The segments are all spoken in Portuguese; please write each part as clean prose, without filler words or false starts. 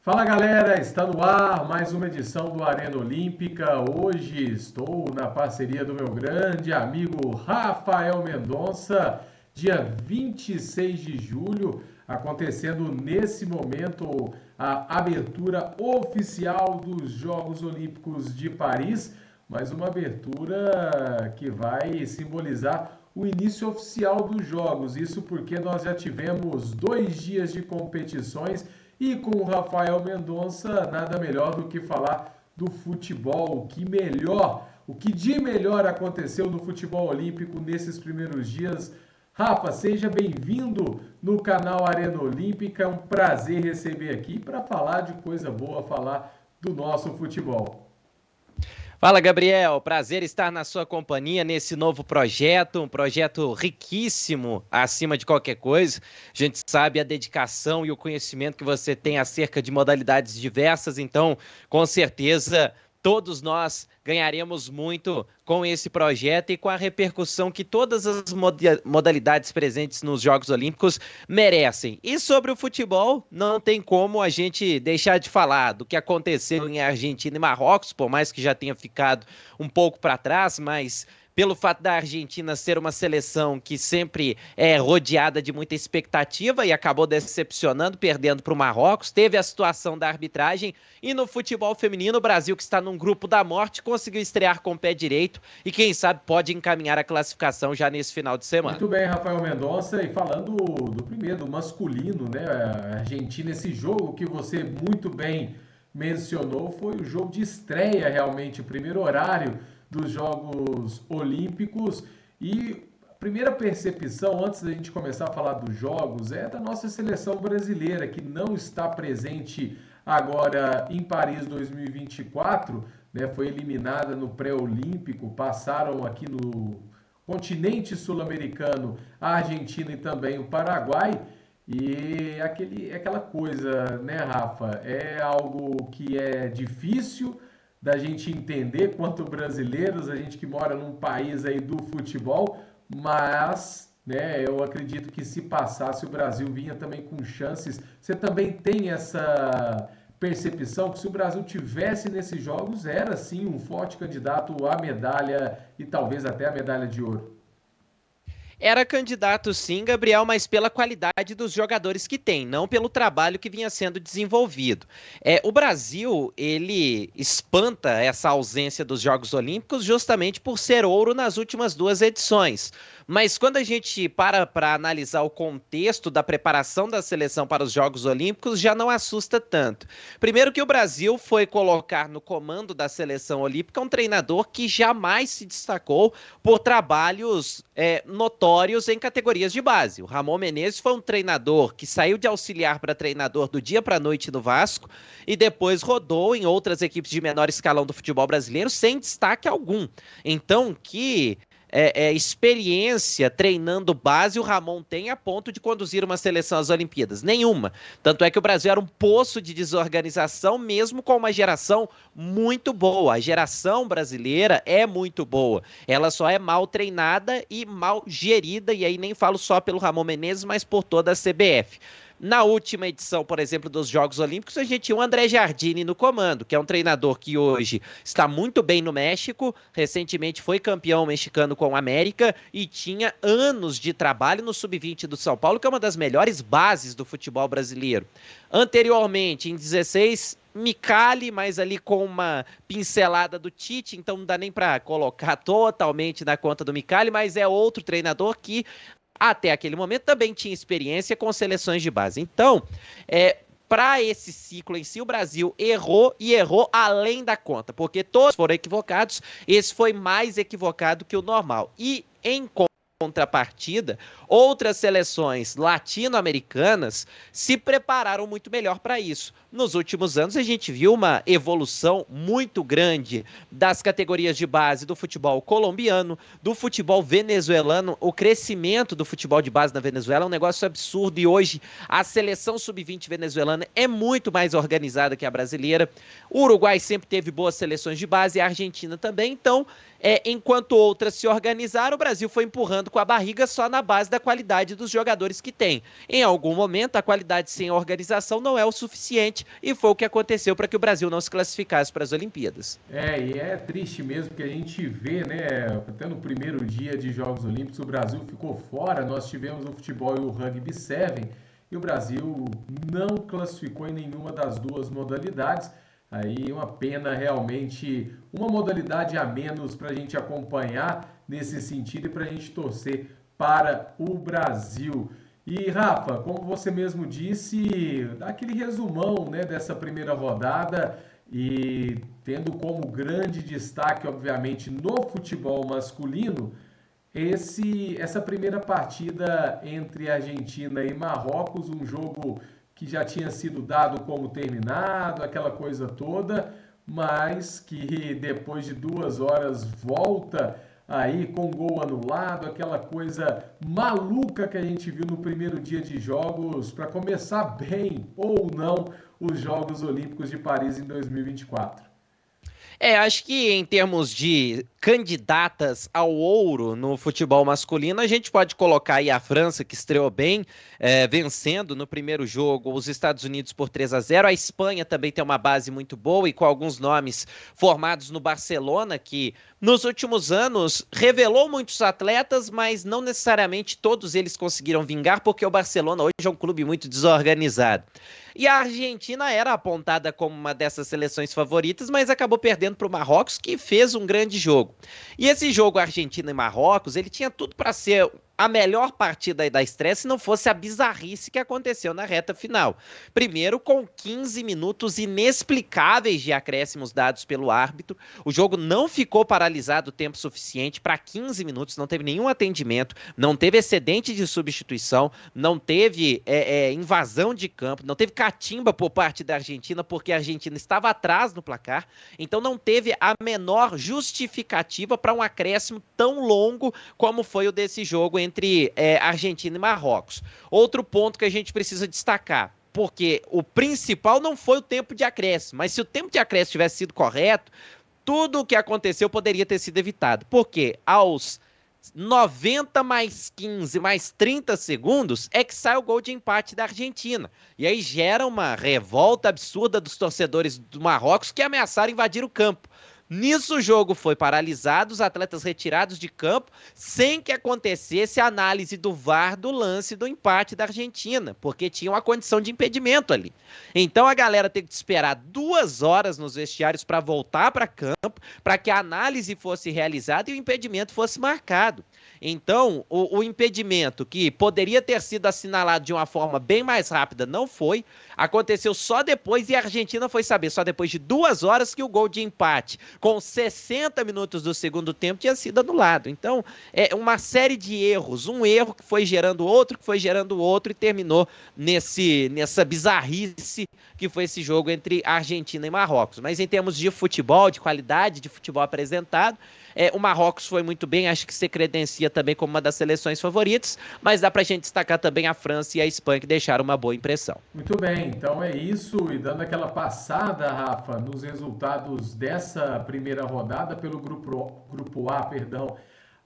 Fala galera, está no ar mais uma edição do Arena Olímpica. Hoje estou na parceria do meu grande amigo Rafael Mendonça, dia 26 de julho, acontecendo nesse momento a abertura oficial dos Jogos Olímpicos de Paris, mas uma abertura que vai simbolizar o início oficial dos Jogos. Isso porque nós já tivemos 2 dias de competições. E com o Rafael Mendonça, nada melhor do que falar do futebol. O que de melhor aconteceu no futebol olímpico nesses primeiros dias. Rafa, seja bem-vindo no canal Arena Olímpica. É um prazer receber aqui para falar de coisa boa, falar do nosso futebol. Fala, Gabriel, prazer estar na sua companhia nesse novo projeto, um projeto riquíssimo acima de qualquer coisa. A gente sabe a dedicação e o conhecimento que você tem acerca de modalidades diversas, então, com certeza, todos nós ganharemos muito com esse projeto e com a repercussão que todas as modalidades presentes nos Jogos Olímpicos merecem. E sobre o futebol, não tem como a gente deixar de falar do que aconteceu em Argentina e Marrocos, por mais que já tenha ficado um pouco para trás, mas pelo fato da Argentina ser uma seleção que sempre é rodeada de muita expectativa e acabou decepcionando, perdendo para o Marrocos. Teve a situação da arbitragem e no futebol feminino, o Brasil, que está num grupo da morte, conseguiu estrear com o pé direito e quem sabe pode encaminhar a classificação já nesse final de semana. Muito bem, Rafael Mendonça, e falando do primeiro, do masculino, né, a Argentina, esse jogo que você muito bem mencionou, foi o jogo de estreia realmente, o primeiro horário dos Jogos Olímpicos. E a primeira percepção, antes da gente começar a falar dos jogos, é da nossa seleção brasileira, que não está presente agora em Paris 2024, né? Foi eliminada no pré-olímpico, passaram aqui no continente sul-americano a Argentina e também o Paraguai. E aquela coisa, né, Rafa? É algo que é difícil da gente entender quanto brasileiros, a gente que mora num país aí do futebol, mas, né, eu acredito que se passasse o Brasil vinha também com chances. Você também tem essa percepção que se o Brasil tivesse nesses jogos, era sim um forte candidato à medalha e talvez até a medalha de ouro? Era candidato sim, Gabriel, mas pela qualidade dos jogadores que tem, não pelo trabalho que vinha sendo desenvolvido. O Brasil, ele espanta essa ausência dos Jogos Olímpicos justamente por ser ouro nas últimas 2 edições. Mas quando a gente para analisar o contexto da preparação da seleção para os Jogos Olímpicos, já não assusta tanto. Primeiro que o Brasil foi colocar no comando da seleção olímpica um treinador que jamais se destacou por trabalhos notórios em categorias de base. O Ramon Menezes foi um treinador que saiu de auxiliar para treinador do dia para a noite no Vasco e depois rodou em outras equipes de menor escalão do futebol brasileiro sem destaque algum. Então, que experiência treinando base o Ramon tem a ponto de conduzir uma seleção às Olimpíadas? Nenhuma. Tanto é que o Brasil era um poço de desorganização, mesmo com uma geração muito boa. A geração brasileira é muito boa. Ela só é mal treinada e mal gerida, e aí nem falo só pelo Ramon Menezes, mas por toda a CBF. Na última edição, por exemplo, dos Jogos Olímpicos, a gente tinha o André Jardine no comando, que é um treinador que hoje está muito bem no México, recentemente foi campeão mexicano com o América e tinha anos de trabalho no Sub-20 do São Paulo, que é uma das melhores bases do futebol brasileiro. Anteriormente, em 16, Micali, mas ali com uma pincelada do Tite, então não dá nem para colocar totalmente na conta do Micali, mas é outro treinador que até aquele momento também tinha experiência com seleções de base. Então, para esse ciclo em si, o Brasil errou e errou além da conta, porque todos foram equivocados, esse foi mais equivocado que o normal. E em contrapartida, outras seleções latino-americanas se prepararam muito melhor para isso. Nos últimos anos, a gente viu uma evolução muito grande das categorias de base do futebol colombiano, do futebol venezuelano. O crescimento do futebol de base na Venezuela é um negócio absurdo e hoje a seleção sub-20 venezuelana é muito mais organizada que a brasileira. O Uruguai sempre teve boas seleções de base, a Argentina também. Então, enquanto outras se organizaram, o Brasil foi empurrando com a barriga só na base da qualidade dos jogadores que tem. Em algum momento, a qualidade sem organização não é o suficiente suficiente, e foi o que aconteceu para que o Brasil não se classificasse para as Olimpíadas. E é triste mesmo, porque a gente vê, né, até no primeiro dia de Jogos Olímpicos, o Brasil ficou fora, nós tivemos o futebol e o rugby 7, e o Brasil não classificou em nenhuma das duas modalidades. Aí uma pena realmente, uma modalidade a menos para a gente acompanhar nesse sentido e para a gente torcer para o Brasil. E Rafa, como você mesmo disse, dá aquele resumão, né, dessa primeira rodada e tendo como grande destaque, obviamente, no futebol masculino, essa primeira partida entre Argentina e Marrocos, um jogo que já tinha sido dado como terminado, aquela coisa toda, mas que depois de 2 horas volta aí com gol anulado, aquela coisa maluca que a gente viu no primeiro dia de jogos, para começar bem ou não os Jogos Olímpicos de Paris em 2024. Acho que em termos de candidatas ao ouro no futebol masculino, a gente pode colocar aí a França, que estreou bem, vencendo no primeiro jogo os Estados Unidos por 3-0. A Espanha também tem uma base muito boa e com alguns nomes formados no Barcelona, que nos últimos anos revelou muitos atletas, mas não necessariamente todos eles conseguiram vingar, porque o Barcelona hoje é um clube muito desorganizado. E a Argentina era apontada como uma dessas seleções favoritas, mas acabou perdendo para o Marrocos, que fez um grande jogo. E esse jogo Argentina e Marrocos, ele tinha tudo para ser a melhor partida da estreia se não fosse a bizarrice que aconteceu na reta final. Primeiro, com 15 minutos inexplicáveis de acréscimos dados pelo árbitro, o jogo não ficou paralisado o tempo suficiente para 15 minutos, não teve nenhum atendimento, não teve excedente de substituição, não teve invasão de campo, não teve catimba por parte da Argentina, porque a Argentina estava atrás no placar, então não teve a menor justificativa para um acréscimo tão longo como foi o desse jogo entre Argentina e Marrocos. Outro ponto que a gente precisa destacar, porque o principal não foi o tempo de acréscimo, mas se o tempo de acréscimo tivesse sido correto, tudo o que aconteceu poderia ter sido evitado, porque aos 90 mais 15 mais 30 segundos é que sai o gol de empate da Argentina. E aí gera uma revolta absurda dos torcedores do Marrocos que ameaçaram invadir o campo. Nisso o jogo foi paralisado, os atletas retirados de campo, sem que acontecesse a análise do VAR do lance do empate da Argentina, porque tinha uma condição de impedimento ali. Então a galera teve que esperar 2 horas nos vestiários para voltar para campo, para que a análise fosse realizada e o impedimento fosse marcado. Então, o impedimento, que poderia ter sido assinalado de uma forma bem mais rápida, não foi. Aconteceu só depois e a Argentina foi saber, só depois de 2 horas, que o gol de empate, com 60 minutos do segundo tempo, tinha sido anulado. Então, é uma série de erros. Um erro que foi gerando outro, que foi gerando outro e terminou nessa bizarrice que foi esse jogo entre Argentina e Marrocos. Mas em termos de futebol, de qualidade de futebol apresentado, o Marrocos foi muito bem, acho que se credencia também como uma das seleções favoritas, mas dá pra gente destacar também a França e a Espanha, que deixaram uma boa impressão. Muito bem, então é isso, e dando aquela passada, Rafa, nos resultados dessa primeira rodada pelo grupo A, perdão,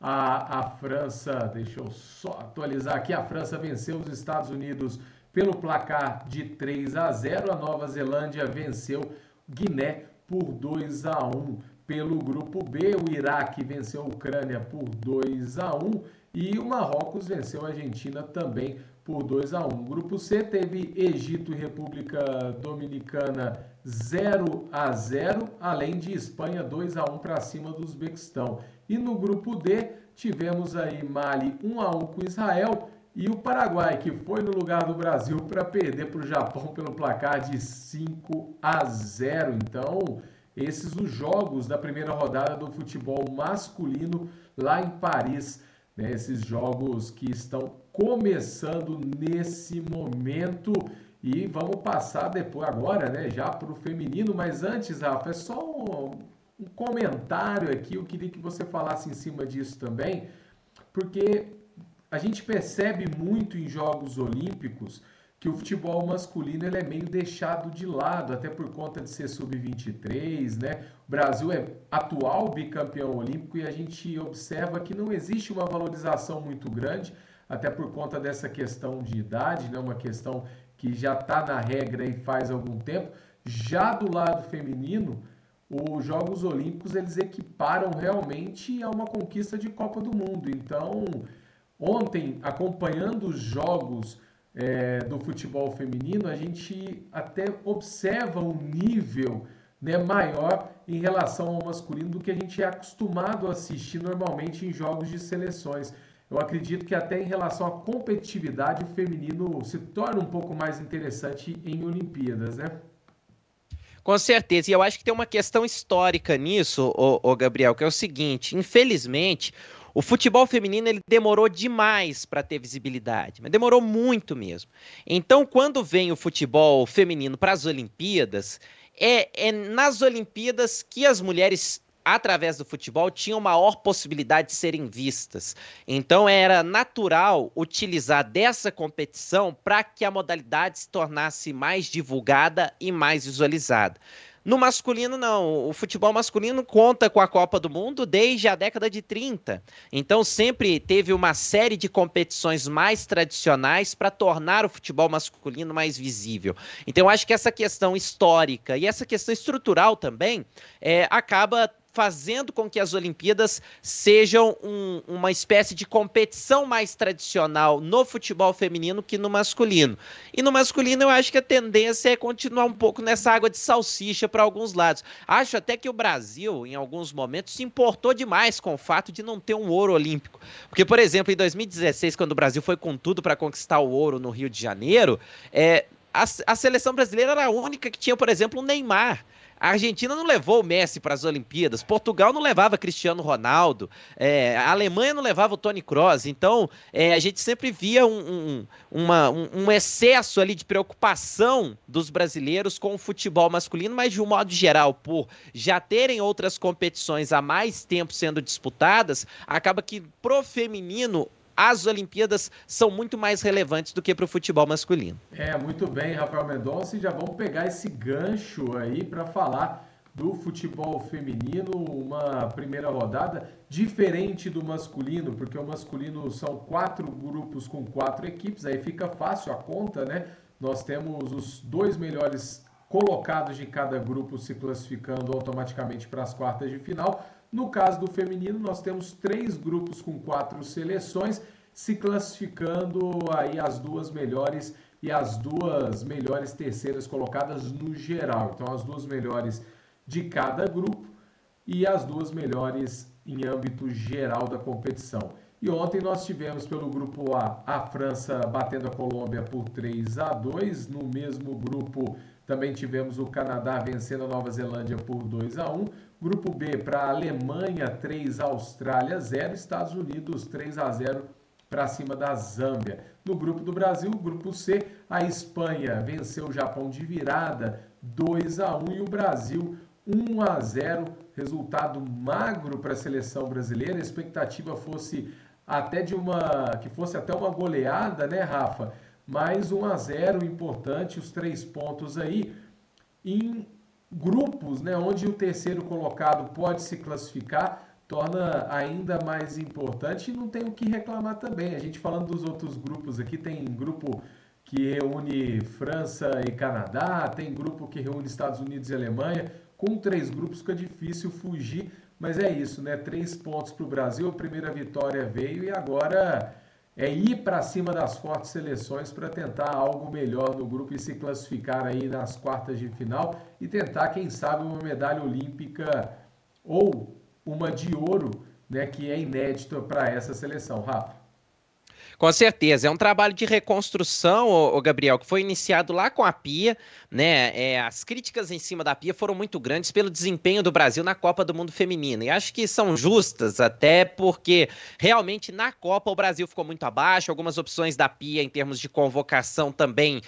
a França, deixa eu só atualizar aqui, a França venceu os Estados Unidos pelo placar de 3-0, a Nova Zelândia venceu Guiné por 2-1. Pelo grupo B, o Iraque venceu a Ucrânia por 2-1 e o Marrocos venceu a Argentina também por 2-1. Grupo C teve Egito e República Dominicana 0-0, além de Espanha 2-1 para cima do Uzbequistão. E no grupo D tivemos aí Mali 1-1 com Israel e o Paraguai, que foi no lugar do Brasil para perder para o Japão pelo placar de 5-0. Então, esses os jogos da primeira rodada do futebol masculino lá em Paris, né? Esses jogos que estão começando nesse momento e vamos passar depois agora, né, já para o feminino, mas antes, Rafa, é só um comentário aqui, eu queria que você falasse em cima disso também, porque a gente percebe muito em Jogos Olímpicos que o futebol masculino ele é meio deixado de lado, até por conta de ser sub-23, né? O Brasil é atual bicampeão olímpico e a gente observa que não existe uma valorização muito grande, até por conta dessa questão de idade, né? Uma questão que já está na regra e faz algum tempo. Já do lado feminino, os Jogos Olímpicos eles equiparam realmente a uma conquista de Copa do Mundo. Então, ontem, acompanhando os jogos do futebol feminino, a gente até observa um nível, né, maior em relação ao masculino do que a gente é acostumado a assistir normalmente em jogos de seleções. Eu acredito que até em relação à competitividade, o feminino se torna um pouco mais interessante em Olimpíadas, né? Com certeza, e eu acho que tem uma questão histórica nisso, ô Gabriel, que é o seguinte: infelizmente, o futebol feminino ele demorou demais para ter visibilidade, mas demorou muito mesmo. Então, quando vem o futebol feminino para as Olimpíadas, é nas Olimpíadas que as mulheres, através do futebol, tinham maior possibilidade de serem vistas. Então, era natural utilizar dessa competição para que a modalidade se tornasse mais divulgada e mais visualizada. No masculino, não. O futebol masculino conta com a Copa do Mundo desde a década de 30. Então, sempre teve uma série de competições mais tradicionais para tornar o futebol masculino mais visível. Então, eu acho que essa questão histórica e essa questão estrutural também acaba fazendo com que as Olimpíadas sejam uma espécie de competição mais tradicional no futebol feminino que no masculino. E no masculino eu acho que a tendência é continuar um pouco nessa água de salsicha para alguns lados. Acho até que o Brasil, em alguns momentos, se importou demais com o fato de não ter um ouro olímpico. Porque, por exemplo, em 2016, quando o Brasil foi com tudo para conquistar o ouro no Rio de Janeiro, a seleção brasileira era a única que tinha, por exemplo, o Neymar. A Argentina não levou o Messi para as Olimpíadas, Portugal não levava Cristiano Ronaldo, a Alemanha não levava o Toni Kroos. Então, a gente sempre via um excesso ali de preocupação dos brasileiros com o futebol masculino, mas de um modo geral, por já terem outras competições há mais tempo sendo disputadas, acaba que pro feminino as Olimpíadas são muito mais relevantes do que para o futebol masculino. Muito bem, Rafael Mendonça, e já vamos pegar esse gancho aí para falar do futebol feminino, uma primeira rodada diferente do masculino, porque o masculino são 4 grupos com 4 equipes, aí fica fácil a conta, né? Nós temos os 2 melhores colocados de cada grupo se classificando automaticamente para as quartas de final. No caso do feminino, nós temos 3 grupos com 4 seleções, se classificando aí as 2 melhores e as 2 melhores terceiras colocadas no geral. Então, as 2 melhores de cada grupo e as 2 melhores em âmbito geral da competição. E ontem nós tivemos pelo grupo A, a França batendo a Colômbia por 3-2. No mesmo grupo também tivemos o Canadá vencendo a Nova Zelândia por 2-1. Grupo B para a Alemanha 3, Austrália 0, Estados Unidos 3-0 para cima da Zâmbia. No grupo do Brasil, grupo C, a Espanha venceu o Japão de virada 2-1 e o Brasil 1-0, resultado magro para a seleção brasileira. A expectativa fosse até que fosse até uma goleada, né, Rafa? Mas 1-0 importante, os 3 pontos aí em grupos, né, onde o terceiro colocado pode se classificar, torna ainda mais importante e não tem o que reclamar também. A gente falando dos outros grupos aqui, tem grupo que reúne França e Canadá, tem grupo que reúne Estados Unidos e Alemanha. Com 3 grupos fica difícil fugir, mas é isso, né? 3 pontos para o Brasil, a primeira vitória veio e agora é ir para cima das fortes seleções para tentar algo melhor no grupo e se classificar aí nas quartas de final e tentar, quem sabe, uma medalha olímpica ou uma de ouro, né, que é inédita para essa seleção, Rafa. Com certeza, é um trabalho de reconstrução, Gabriel, que foi iniciado lá com a Pia, né? As críticas em cima da Pia foram muito grandes pelo desempenho do Brasil na Copa do Mundo Feminino. E acho que são justas, até porque realmente na Copa o Brasil ficou muito abaixo. Algumas opções da Pia em termos de convocação também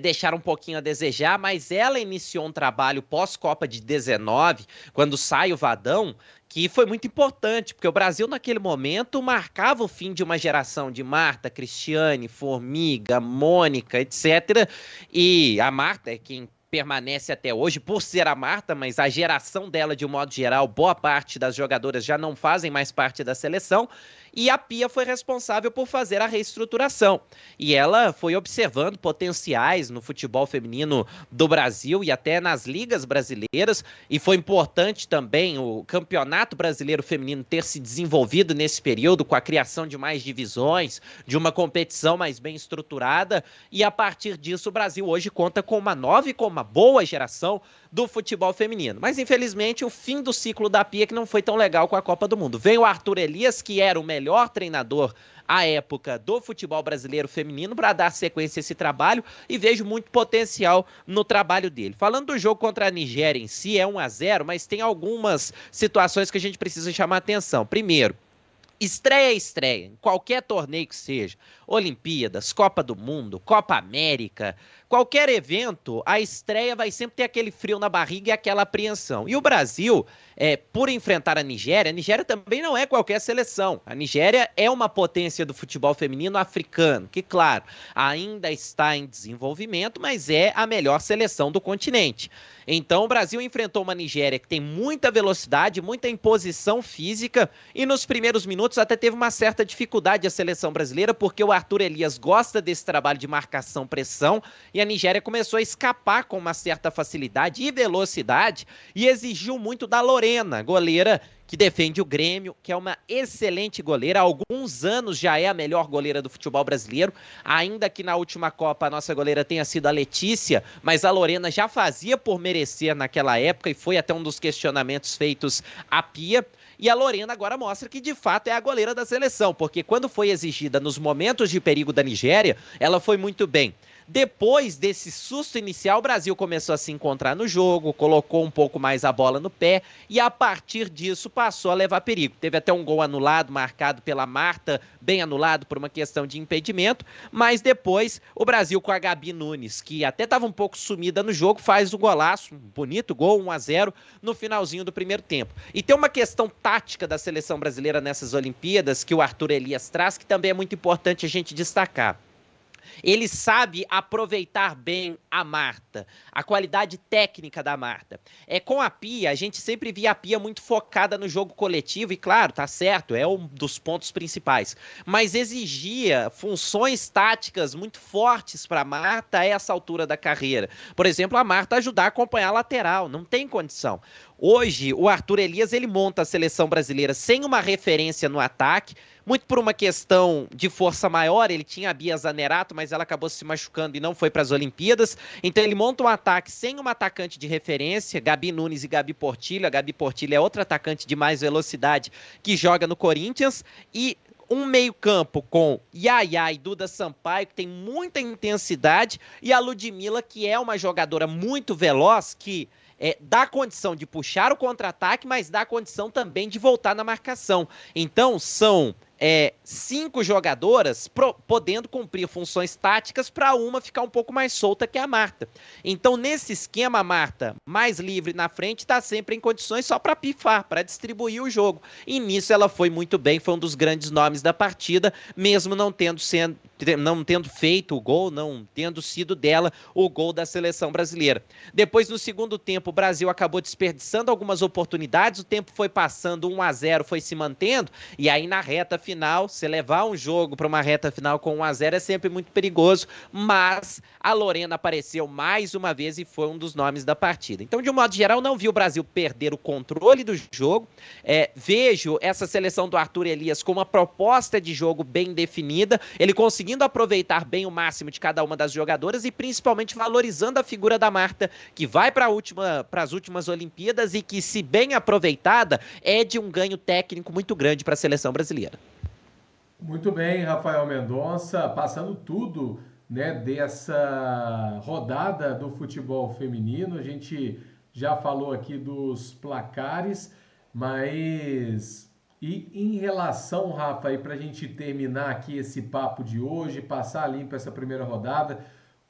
deixaram um pouquinho a desejar, mas ela iniciou um trabalho pós-Copa de 19, quando sai o Vadão, que foi muito importante, porque o Brasil naquele momento marcava o fim de uma geração de Marta, Cristiane, Formiga, Mônica, etc. E a Marta é quem permanece até hoje, por ser a Marta, mas a geração dela, de um modo geral, boa parte das jogadoras já não fazem mais parte da seleção, e a Pia foi responsável por fazer a reestruturação. E ela foi observando potenciais no futebol feminino do Brasil e até nas ligas brasileiras, e foi importante também o Campeonato Brasileiro Feminino ter se desenvolvido nesse período, com a criação de mais divisões, de uma competição mais bem estruturada, e a partir disso o Brasil hoje conta com uma nova e com uma boa geração do futebol feminino. Mas infelizmente o fim do ciclo da Pia que não foi tão legal com a Copa do Mundo. Veio o Arthur Elias, que era o melhor treinador à época do futebol brasileiro feminino, para dar sequência a esse trabalho, e vejo muito potencial no trabalho dele. Falando do jogo contra a Nigéria em si, é 1-0, mas tem algumas situações que a gente precisa chamar atenção. Primeiro, estreia é estreia, em qualquer torneio que seja, Olimpíadas, Copa do Mundo, Copa América, qualquer evento, a estreia vai sempre ter aquele frio na barriga e aquela apreensão. E o Brasil, por enfrentar a Nigéria também não é qualquer seleção. A Nigéria é uma potência do futebol feminino africano, que, claro, ainda está em desenvolvimento, mas é a melhor seleção do continente. Então o Brasil enfrentou uma Nigéria que tem muita velocidade, muita imposição física, e nos primeiros minutos até teve uma certa dificuldade a seleção brasileira, porque o Arthur Elias gosta desse trabalho de marcação-pressão, e a Nigéria começou a escapar com uma certa facilidade e velocidade, e exigiu muito da Lorena, goleira que defende o Grêmio, que é uma excelente goleira. Há alguns anos já é a melhor goleira do futebol brasileiro, ainda que na última Copa a nossa goleira tenha sido a Letícia, mas a Lorena já fazia por merecer naquela época, e foi até um dos questionamentos feitos à Pia. E a Lorena agora mostra que de fato é a goleira da seleção, porque quando foi exigida nos momentos de perigo da Nigéria, ela foi muito bem. Depois desse susto inicial, o Brasil começou a se encontrar no jogo, colocou um pouco mais a bola no pé, e a partir disso passou a levar perigo. Teve até um gol anulado, marcado pela Marta, bem anulado por uma questão de impedimento, mas depois o Brasil, com a Gabi Nunes, que até estava um pouco sumida no jogo, faz o golaço, um bonito gol, 1-0, no finalzinho do primeiro tempo. E tem uma questão tática da seleção brasileira nessas Olimpíadas, que o Arthur Elias traz, que também é muito importante a gente destacar. Ele sabe aproveitar bem a Marta, a qualidade técnica da Marta. Com a Pia, a gente sempre via a Pia muito focada no jogo coletivo, e claro, tá certo, é um dos pontos principais, mas exigia funções táticas muito fortes para a Marta a essa altura da carreira. Por exemplo, a Marta ajudar a acompanhar a lateral, não tem condição. Hoje, o Arthur Elias, ele monta a seleção brasileira sem uma referência no ataque, muito por uma questão de força maior. Ele tinha a Bia Zanerato, mas ela acabou se machucando e não foi para as Olimpíadas. Então ele monta um ataque sem uma atacante de referência, Gabi Nunes e Gabi Portillo. A Gabi Portillo é outra atacante de mais velocidade que joga no Corinthians, e um meio-campo com Yaya e Duda Sampaio, que tem muita intensidade, e a Ludmilla, que é uma jogadora muito veloz, que dá condição de puxar o contra-ataque, mas dá condição também de voltar na marcação. Então, são 5 jogadoras podendo cumprir funções táticas, para uma ficar um pouco mais solta, que é a Marta. Então, nesse esquema, a Marta, mais livre na frente, está sempre em condições só para pifar, para distribuir o jogo. E nisso ela foi muito bem, foi um dos grandes nomes da partida, mesmo não tendo feito o gol, não tendo sido dela o gol da seleção brasileira. Depois, no segundo tempo, o Brasil acabou desperdiçando algumas oportunidades, o tempo foi passando, 1-0 foi se mantendo, e aí na reta final, se levar um jogo para uma reta final com 1-0 é sempre muito perigoso, mas a Lorena apareceu mais uma vez e foi um dos nomes da partida. Então, de um modo geral, não vi o Brasil perder o controle do jogo. Vejo essa seleção do Arthur Elias com uma proposta de jogo bem definida, ele conseguindo aproveitar bem o máximo de cada uma das jogadoras, e principalmente valorizando a figura da Marta, que vai para as últimas Olimpíadas, e que, se bem aproveitada, é de um ganho técnico muito grande para a seleção brasileira. Muito bem, Rafael Mendonça, passando tudo, né, dessa rodada do futebol feminino. A gente já falou aqui dos placares, mas e em relação, Rafa, para a gente terminar aqui esse papo de hoje, passar limpo essa primeira rodada,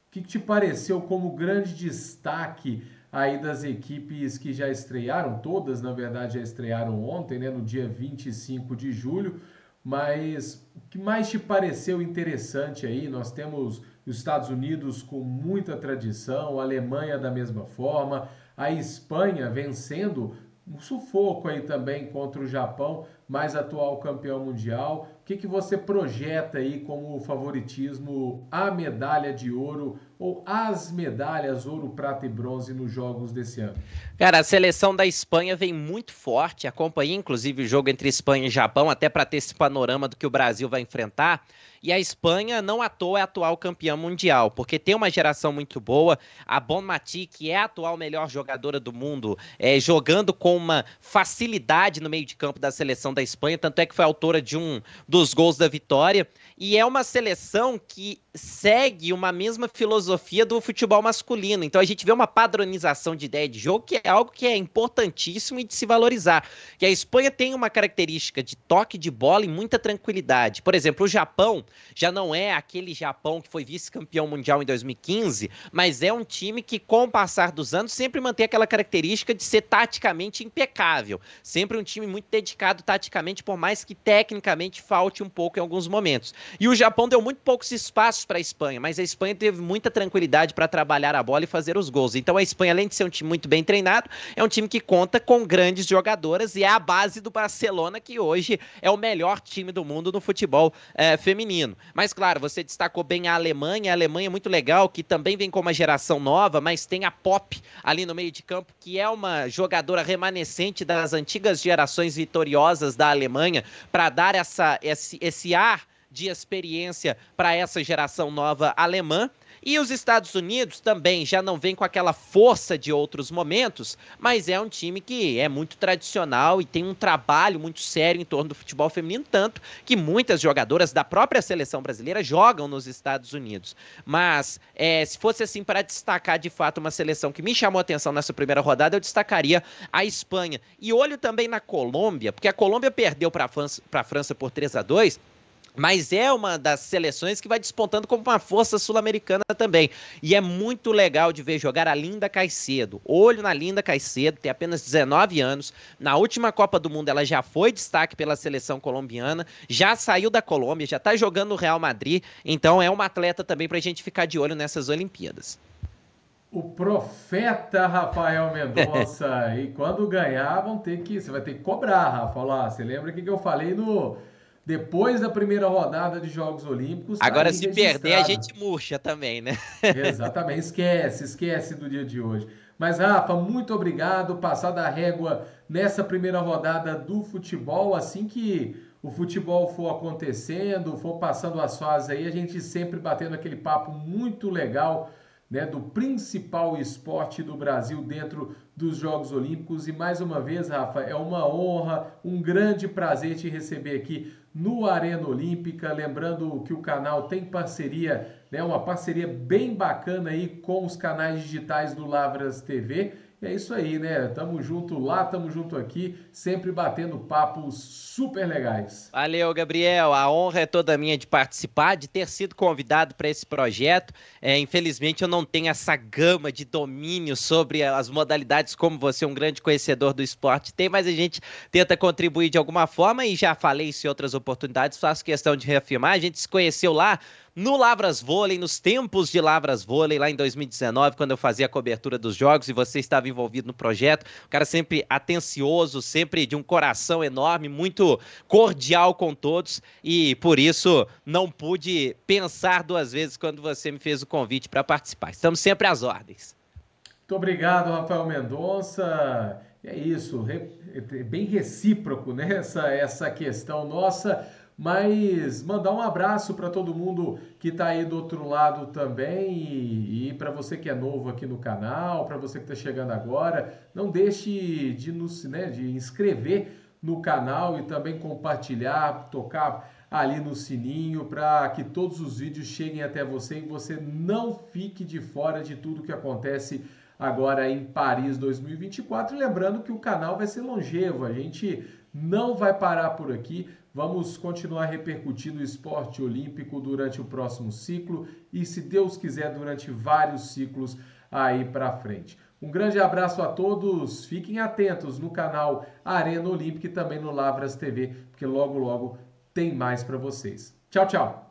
o que te pareceu como grande destaque aí das equipes que já estrearam? Todas, na verdade, já estrearam ontem, né, no dia 25 de julho. Mas o que mais te pareceu interessante aí? Nós temos os Estados Unidos com muita tradição, a Alemanha da mesma forma, a Espanha vencendo um sufoco aí também contra o Japão, mais atual campeão mundial. O que você projeta aí como favoritismo a medalha de ouro ou as medalhas ouro, prata e bronze nos jogos desse ano? Cara, a seleção da Espanha vem muito forte. Acompanhei, inclusive, o jogo entre Espanha e Japão, até para ter esse panorama do que o Brasil vai enfrentar. E a Espanha, não à toa, é a atual campeã mundial, porque tem uma geração muito boa. A Bonmatí, que é a atual melhor jogadora do mundo, jogando com uma facilidade no meio de campo da seleção da Espanha, tanto é que foi autora de um dos gols da vitória. E é uma seleção que segue uma mesma filosofia do futebol masculino. Então a gente vê uma padronização de ideia de jogo, que é algo que é importantíssimo e de se valorizar. Que a Espanha tem uma característica de toque de bola e muita tranquilidade. Por exemplo, o Japão já não é aquele Japão que foi vice-campeão mundial em 2015, mas é um time que, com o passar dos anos, sempre mantém aquela característica de ser taticamente impecável. Sempre um time muito dedicado taticamente, por mais que tecnicamente falte um pouco em alguns momentos. E o Japão deu muito poucos espaços para a Espanha, mas a Espanha teve muita tranquilidade para trabalhar a bola e fazer os gols. Então a Espanha, além de ser um time muito bem treinado, é um time que conta com grandes jogadoras e é a base do Barcelona, que hoje é o melhor time do mundo no futebol feminino. Mas claro, você destacou bem a Alemanha é muito legal, que também vem com uma geração nova, mas tem a Pop ali no meio de campo, que é uma jogadora remanescente das antigas gerações vitoriosas da Alemanha, para dar esse ar de experiência para essa geração nova alemã. E os Estados Unidos também já não vem com aquela força de outros momentos, mas é um time que é muito tradicional e tem um trabalho muito sério em torno do futebol feminino, tanto que muitas jogadoras da própria seleção brasileira jogam nos Estados Unidos. Mas se fosse assim para destacar de fato uma seleção que me chamou a atenção nessa primeira rodada, eu destacaria a Espanha. E olho também na Colômbia, porque a Colômbia perdeu para a França por 3-2, mas é uma das seleções que vai despontando como uma força sul-americana também. E é muito legal de ver jogar a Linda Caicedo. Olho na Linda Caicedo, tem apenas 19 anos. Na última Copa do Mundo ela já foi destaque pela seleção colombiana, já saiu da Colômbia, já está jogando no Real Madrid. Então é uma atleta também para a gente ficar de olho nessas Olimpíadas. O profeta Rafael Mendonça. E quando ganhar, você vai ter que cobrar, Rafa. Olha, você lembra o que eu falei depois da primeira rodada de Jogos Olímpicos? Tá Agora, aí se perder, a registrado. gente murcha também, né? Exatamente, esquece do dia de hoje. Mas, Rafa, muito obrigado. Passada a régua nessa primeira rodada do futebol. Assim que o futebol for acontecendo, for passando as fases aí, a gente sempre batendo aquele papo muito legal, né, do principal esporte do Brasil dentro dos Jogos Olímpicos. E mais uma vez, Rafa, é uma honra, um grande prazer te receber aqui no Arena Olímpica. Lembrando que o canal tem parceria, né, uma parceria bem bacana aí com os canais digitais do Lavras TV. E é isso aí, né? Tamo junto lá, tamo junto aqui, sempre batendo papos super legais. Valeu, Gabriel. A honra é toda minha de participar, de ter sido convidado para esse projeto. Infelizmente, eu não tenho essa gama de domínio sobre as modalidades, como você, um grande conhecedor do esporte, tem, mas a gente tenta contribuir de alguma forma e já falei isso em outras oportunidades, faço questão de reafirmar. A gente se conheceu lá no Lavras Vôlei, nos tempos de Lavras Vôlei, lá em 2019, quando eu fazia a cobertura dos jogos e você estava envolvido no projeto. O cara sempre atencioso, sempre de um coração enorme, muito cordial com todos, e por isso não pude pensar duas vezes quando você me fez o convite para participar. Estamos sempre às ordens. Muito obrigado, Rafael Mendonça. É isso, bem recíproco, né? Essa questão nossa. Mas mandar um abraço para todo mundo que está aí do outro lado também e para você que é novo aqui no canal, para você que está chegando agora, não deixe de inscrever no canal e também compartilhar, tocar ali no sininho para que todos os vídeos cheguem até você e você não fique de fora de tudo que acontece agora em Paris 2024. E lembrando que o canal vai ser longevo, a gente não vai parar por aqui. Vamos continuar repercutindo o esporte olímpico durante o próximo ciclo e, se Deus quiser, durante vários ciclos aí para frente. Um grande abraço a todos, fiquem atentos no canal Arena Olímpica e também no Lavras TV, porque logo, logo tem mais para vocês. Tchau, tchau!